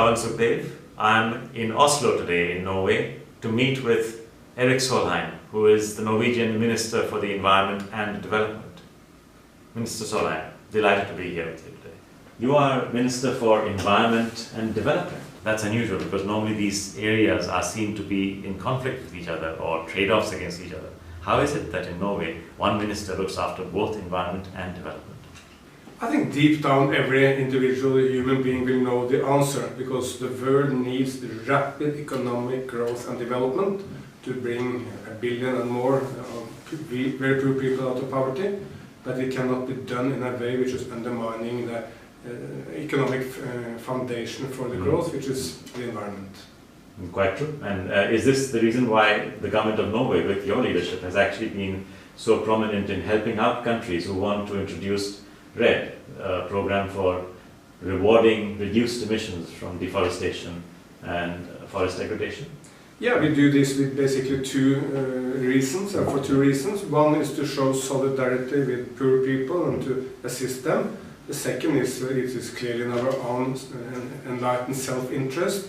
Bjørn Sukdev. I'm in Oslo today in Norway to meet with Erik Solheim, who is the Norwegian Minister for the Environment and Development. Minister Solheim, delighted to be here with you today. You are Minister for Environment and Development. That's unusual because normally these areas are seen to be in conflict with each other or trade-offs against each other. How is it that in Norway one minister looks after both environment and development? I think deep down every individual human being will know the answer, because the world needs the rapid economic growth and development to bring 1 billion and more very poor people out of poverty, but it cannot be done in a way which is undermining the economic foundation for the growth, which is the environment. Quite true. And is this the reason why the government of Norway, with your leadership, has actually been so prominent in helping out countries who want to introduce RED, a program for rewarding reduced emissions from deforestation and forest degradation? Yeah, we do this with basically two reasons, and for two reasons. One is to show solidarity with poor people and to assist them. The second is it is clearly in our own enlightened self-interest.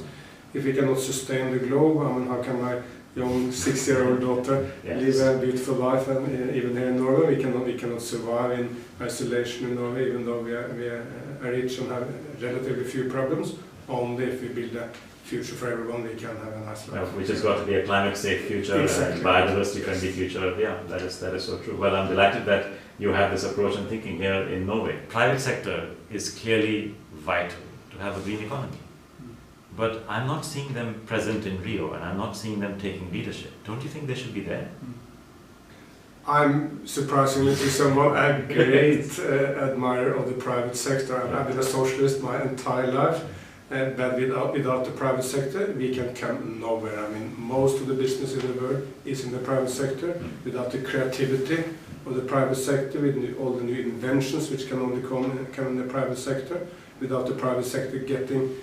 If we cannot sustain the globe, I mean, how can my young 6-year-old daughter live a beautiful life? And even here in Norway, we cannot survive in isolation in Norway, even though we are rich and have relatively few problems. Only if we build a future for everyone, we can have a nice life. Which has got to be a climate-safe future, exactly. And biodiversity-friendly future. Yeah, that is so true. Well, I'm delighted that you have this approach and thinking here in Norway. Private sector is clearly vital to have a green economy. But I'm not seeing them present in Rio, and I'm not seeing them taking leadership. Don't you think they should be there? I'm surprisingly to someone a great admirer of the private sector. I've been a socialist my entire life, but without the private sector we can come nowhere. I mean, most of the business in the world is in the private sector. Without the creativity of the private sector, with all the new inventions which can only come in the private sector, without the private sector getting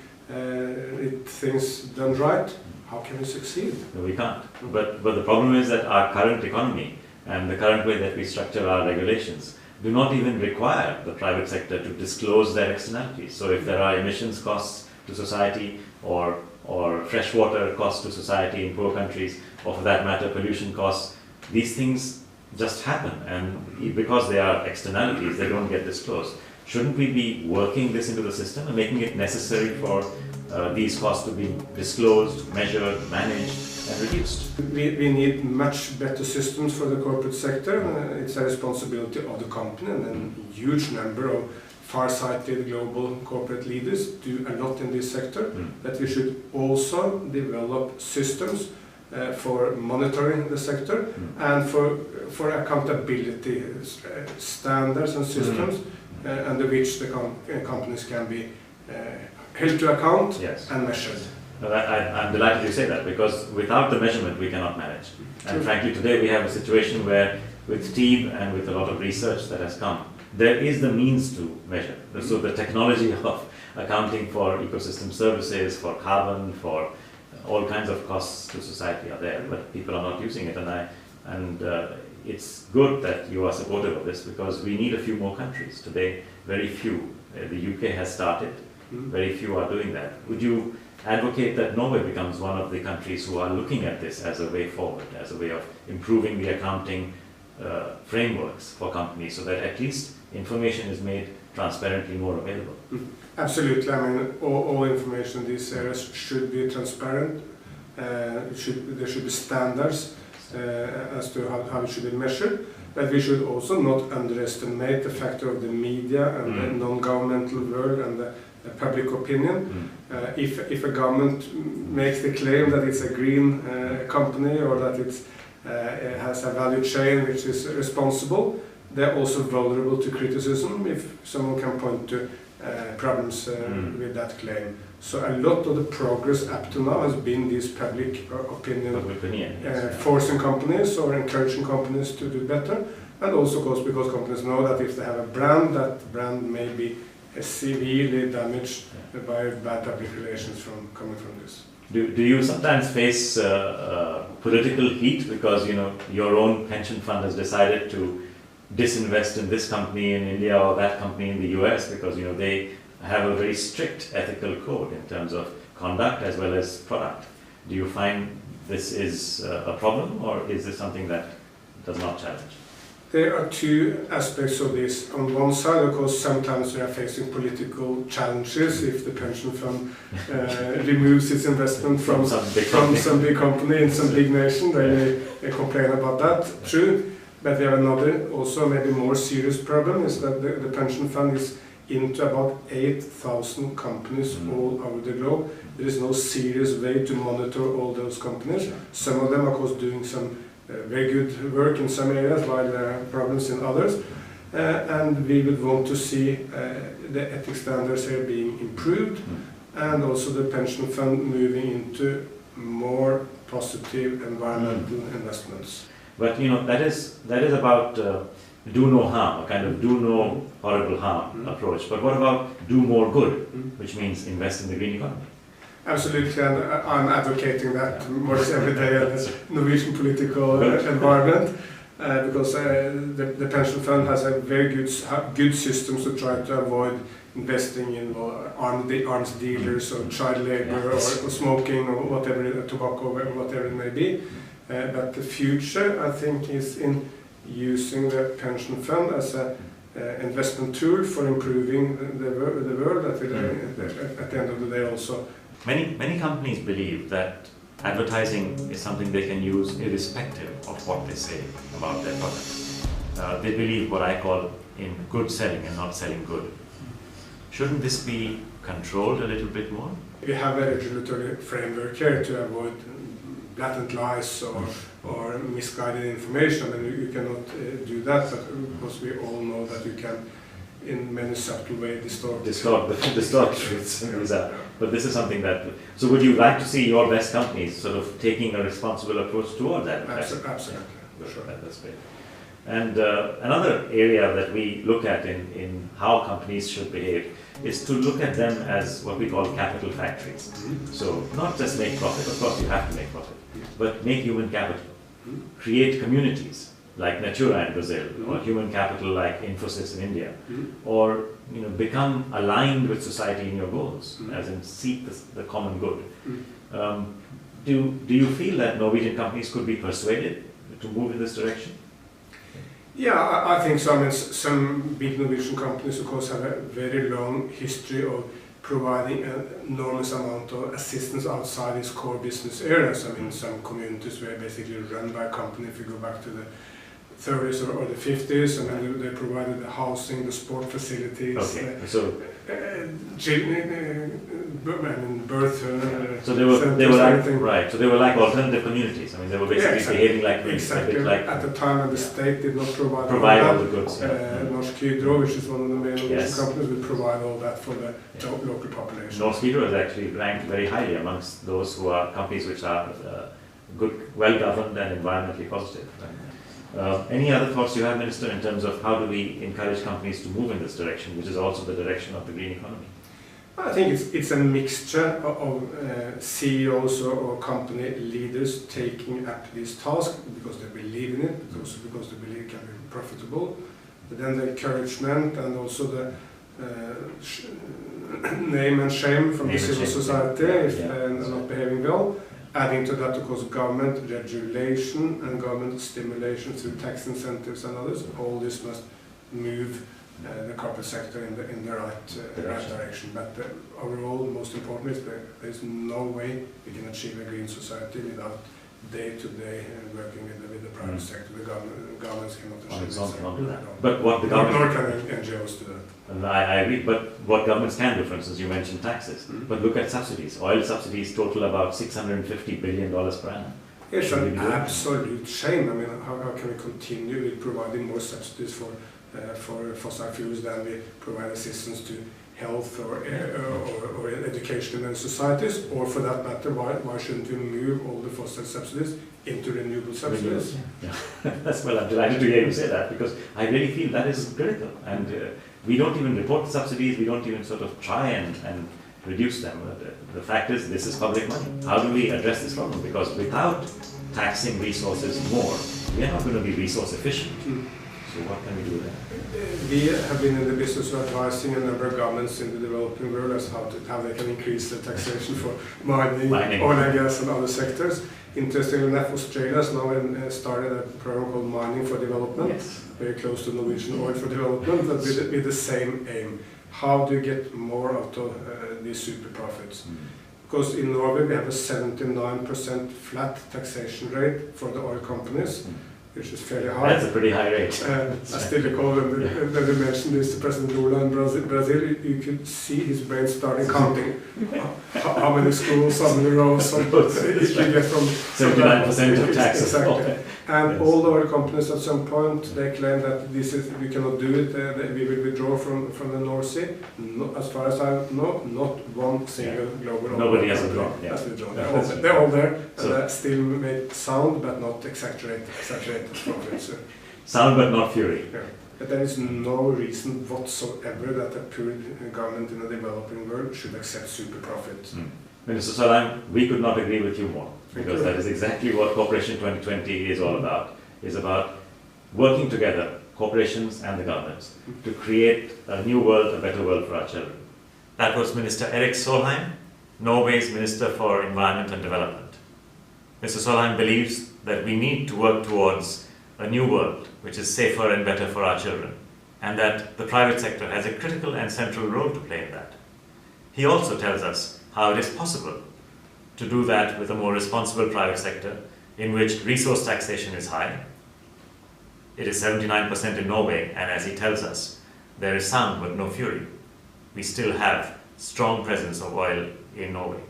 things done right, how can we succeed? No, we can't. But the problem is that our current economy and the current way that we structure our regulations do not even require the private sector to disclose their externalities. So if there are emissions costs to society or freshwater costs to society in poor countries, or for that matter pollution costs, these things just happen, and because they are externalities, they don't get disclosed. Shouldn't we be working this into the system and making it necessary for these costs to be disclosed, measured, managed and reduced? We need much better systems for the corporate sector. It's a responsibility of the company, and a huge number of far-sighted global corporate leaders do a lot in this sector. But we should also develop systems for monitoring the sector and for accountability standards and systems under which the companies can be held to account and measured. I'm delighted you say that, because without the measurement we cannot manage. And frankly today we have a situation where with TEEB and with a lot of research that has come, there is the means to measure. So the technology of accounting for ecosystem services, for carbon, for all kinds of costs to society are there, but people are not using it. And it's good that you are supportive of this, because we need a few more countries. Today, very few. The UK has started, very few are doing that. Would you advocate that Norway becomes one of the countries who are looking at this as a way forward, as a way of improving the accounting frameworks for companies, so that at least information is made transparently more available? Absolutely. I mean, all information in these areas should be transparent. There should be standards as to how it should be measured. But we should also not underestimate the factor of the media and the non-governmental world and the public opinion. If a government makes the claim that it's a green company, or that it has a value chain which is responsible, they're also vulnerable to criticism if someone can point to problems with that claim. So a lot of the progress up to now has been this public opinion forcing companies or encouraging companies to do better, and also of course because companies know that if they have a brand, that brand may be severely damaged by bad public relations coming from this. Do you sometimes face political heat because your own pension fund has decided to disinvest in this company in India or that company in the US because they have a very strict ethical code in terms of conduct as well as product. Do you find this is a problem, or is this something that does not challenge? There are two aspects of this. On one side, of course, sometimes we are facing political challenges if the pension fund removes its investment from some big company in some big nation. They complain about that, true. But we have another, also maybe more serious problem, is that the pension fund is into about 8,000 companies all over the globe. There is no serious way to monitor all those companies. Some of them, of course, doing some very good work in some areas, while there are problems in others. And we would want to see the ethics standards here being improved, and also the pension fund moving into more positive environmental investments. But you know, that is about do no harm, a kind of do no horrible harm approach. But what about do more good, which means invest in the green economy? Absolutely, and I'm advocating that more every day in the Norwegian political environment, because the pension fund has a very good systems to try to avoid investing in arms dealers or child labor or smoking or whatever, tobacco or whatever it may be. But the future, I think, is in using the pension fund as an investment tool for improving the world. That will, at the end of the day, also. Many companies believe that advertising is something they can use irrespective of what they say about their products. They believe what I call in good selling and not selling good. Shouldn't this be controlled a little bit more? We have a regulatory framework here to avoid blatant lies or misguided information, and you cannot do that, but of course we all know that you can in many subtle ways distort truths. But this is something that, so would you like to see your best companies sort of taking a responsible approach toward that? Absolutely. Sure. That's great. And another area that we look at in how companies should behave is to look at them as what we call capital factories. So not just make profit, of course you have to make profit, but make human capital, create communities like Natura in Brazil, or human capital like Infosys in India, or become aligned with society in your goals, as in seek the common good. Do you feel that Norwegian companies could be persuaded to move in this direction? Yeah, I think so. I mean, some big Norwegian companies, of course, have a very long history of providing an enormous amount of assistance outside its core business areas. I mean, some communities were basically run by a company, if you go back to the 30s or the 50s, and they provided the housing, the sport facilities, birth. So they were like right. So they were like alternative communities. I mean, they were basically behaving like at the time, and the state did not provide all the goods. Norsk Hydro, which is one of the main Norwegian companies, will provide all that for the local population. Norsk Hydro is actually ranked very highly amongst those who are companies which are good, well governed, and environmentally positive. Any other thoughts you have, Minister, in terms of how do we encourage companies to move in this direction, which is also the direction of the green economy? I think it's a mixture of CEOs or company leaders taking up this task because they believe in it, but also because they believe it can be profitable. But then the encouragement and also the name and shame from the civil society if they're not behaving well. Adding to that, of course, government regulation and government stimulation through tax incentives and others. All this must move the corporate sector in the right direction. But overall, most important is that there is no way we can achieve a green society without day-to-day working with the private sector. The governments cannot achieve this. But what the government... Nor can NGOs do that. And I agree, but what governments can do, for instance, you mentioned taxes, but look at subsidies. Oil subsidies total about $650 billion per annum. It's an absolute shame. I mean, how can we continue with providing more subsidies for fossil fuels than we provide assistance to health or education in many societies, or for that matter, why shouldn't we move all the fossil subsidies into renewable subsidies? Yeah. That's well, I'm delighted to hear you say that, because I really feel that is critical, and we don't even report subsidies, we don't even sort of try and reduce them. The fact is, this is public money. How do we address this problem? Because without taxing resources more, we are not going to be resource efficient. So what can we do there? We have been in the business of advising a number of governments in the developing world as how they can increase the taxation for mining, oil and gas and other sectors. Interestingly enough, Australia has now started a program called Mining for Development, Yes. very close to Norwegian Oil for Development, but with the same aim. How do you get more out of these super profits? Because in Norway we have a 79% flat taxation rate for the oil companies, which is fairly high. That's a pretty high rate. I still recall when we mentioned this to President Lula in Brazil, you could see his brain starting counting. How many schools, how many roads, you get from 79% of taxes. Exactly. And Yes. all the oil companies at some point, they claim that we cannot do it, we will withdraw from the North Sea. No, as far as I know, not one single global oil Nobody has company withdrawn. has withdrawn. Yeah. They're all there, So- and they still make sound but not exaggerated profits. Sound but not fury. Yeah. But there is no reason whatsoever that a poor government in a developing world should accept super profits. Minister Solheim, we could not agree with you more, because you. that is exactly what CORP2020 is all about. It's about working together, corporations and the governments, to create a new world, a better world for our children. That was Minister Erik Solheim, Norway's Minister for Environment and Development. Mr. Solheim believes that we need to work towards a new world which is safer and better for our children, and that the private sector has a critical and central role to play in that. He also tells us how it is possible to do that with a more responsible private sector in which resource taxation is high. It is 79% in Norway, and as he tells us, there is sound but no fury. We still have strong presence of oil in Norway.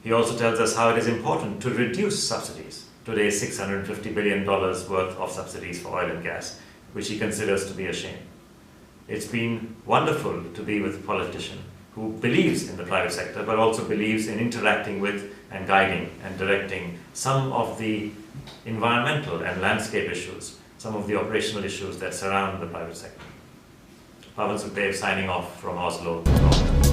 He also tells us how it is important to reduce subsidies. Today's $650 billion worth of subsidies for oil and gas, which he considers to be a shame. It's been wonderful to be with a politician who believes in the private sector, but also believes in interacting with and guiding and directing some of the environmental and landscape issues, some of the operational issues that surround the private sector. Pavan Sukhdev signing off from Oslo, Norway.